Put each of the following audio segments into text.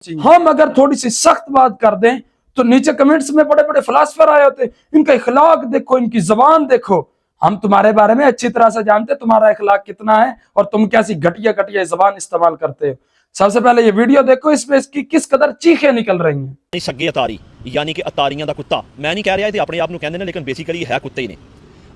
ہم اگر تھوڑی سی سخت بات کر دیں تو نیچے کمنٹس میں بڑے بڑے فلاسفر آئے ہوتے ہیں، ان کا اخلاق دیکھو، ان کی زبان دیکھو۔ ہم تمہارے بارے میں اچھی طرح سے جانتے تمہارا اخلاق کتنا ہے اور تم کیسی گھٹیا گھٹیا زبان استعمال کرتے ہو۔ سب سے پہلے یہ ویڈیو دیکھو، اس میں اس کی کس قدر چیخیں نکل رہی ہیں۔ سگے اتاری یعنی کہ اتاریاں دا کتا، میں نہیں کہہ رہا یہ اپنے آپ کہندے نے، لیکن بیسیکلی ہے کتے ہی نے۔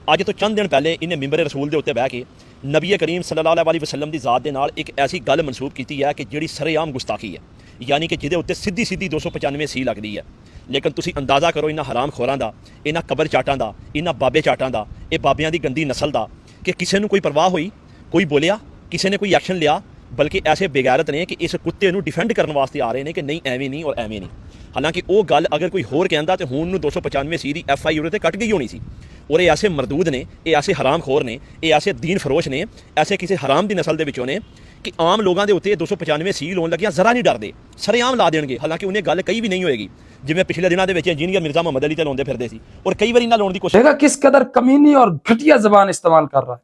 اج تو چند دن پہلے انہیں ممبر رسول دے اتنے بہ کے نبی کریم صلی اللہ علیہ وسلم دی ذات دے نال ایک ایسی گل منسوب کیتی ہے کہ جڑی سرے عام گستاخی ہے، یعنی کہ جہدے اتنے سیدھی سیدھی 295 سی لگتی ہے۔ لیکن تسی اندازہ کرو انہاں حرام خوراں دا، انہاں قبر چاٹاں دا، انہاں بابے چاٹاں دا، اے بابیاں دی گندی نسل دا، کہ کسے نو کوئی پرواہ ہوئی، کوئی بولیا، کسے نے کوئی ایکشن لیا، بلکہ ایسے بےغیرت نے کہ اس کتے نو ڈیفینڈ کرنے واسطے آ رہے ہیں کہ نہیں ایویں نہیں اور ایویں نہیں۔ حالانکہ وہ گل اگر کوئی ہور کہندا تے ہون نو 295 سی دی ایف آئی تے کٹ گئی ہونی سی۔ اور یہ ایسے مردود نے، یہ ایسے حرام خور نے، یہ ایسے دین فروش نے، ایسے کسی حرام دی نسل دے وچوں نے کہ عام لوگاں دے اوتے 295 سی لون لگیاں ذرا نہیں ڈردے، سرے عام لا دین گے۔ حالانکہ انہیں گل کئی بھی نہیں ہوئے گی، جویں پچھلے دنوں دے وچ انجینئر مرزا محمد علی تے لوندے پھردے سی اور کئی بار انہاں لون دی کوشش۔ دیکھا کس قدر کمینی اور گھٹیا زبان استعمال کر رہا ہے،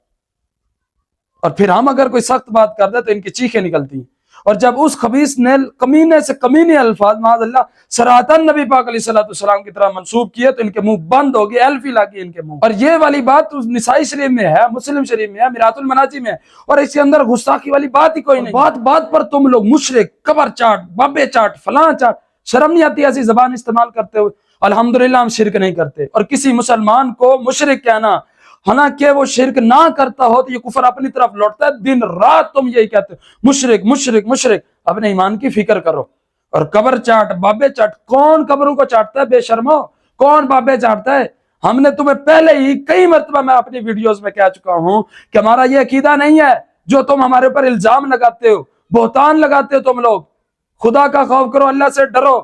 اور پھر ہم اگر کوئی سخت بات کر دیں تو ان کی چیخیں نکلتی ہیں۔ اور جب اس خبیث نے کمینے سے کمینے الفاظ معاذ اللہ صراطن نبی پاک علیہ الصلوۃ والسلام کی طرح منسوب کیے تو ان کے منہ بند ہو گئے، الفی لگی ان کے منہ۔ اور یہ والی بات نسائی شریف میں ہے، مسلم شریف میں ہے، میرات المناجی میں ہے، اور اس کے اندر گستاخی والی بات ہی کوئی نہیں۔ بات بات پر تم لوگ مشرک، قبر چاٹ، بابے چاٹ، فلاں چاٹ، شرم نہیں آتی ایسی زبان استعمال کرتے ہوئے؟ الحمدللہ ہم شرک نہیں کرتے، اور کسی مسلمان کو مشرک کہنا، حالانکہ وہ شرک نہ کرتا ہو تو یہ کفر اپنی طرف لوٹتا ہے۔ دن رات تم یہی کہتے ہو مشرک مشرک مشرک۔ اپنے ایمان کی فکر کرو۔ اور قبر چاٹ، بابے چاٹ، کون قبروں کو چاٹتا ہے بے شرمو؟ کون بابے چاٹتا ہے؟ ہم نے تمہیں پہلے ہی کئی مرتبہ میں اپنی ویڈیوز میں کہہ چکا ہوں کہ ہمارا یہ عقیدہ نہیں ہے جو تم ہمارے اوپر الزام لگاتے ہو، بہتان لگاتے ہو تم لوگ۔ خدا کا خوف کرو، اللہ سے ڈرو۔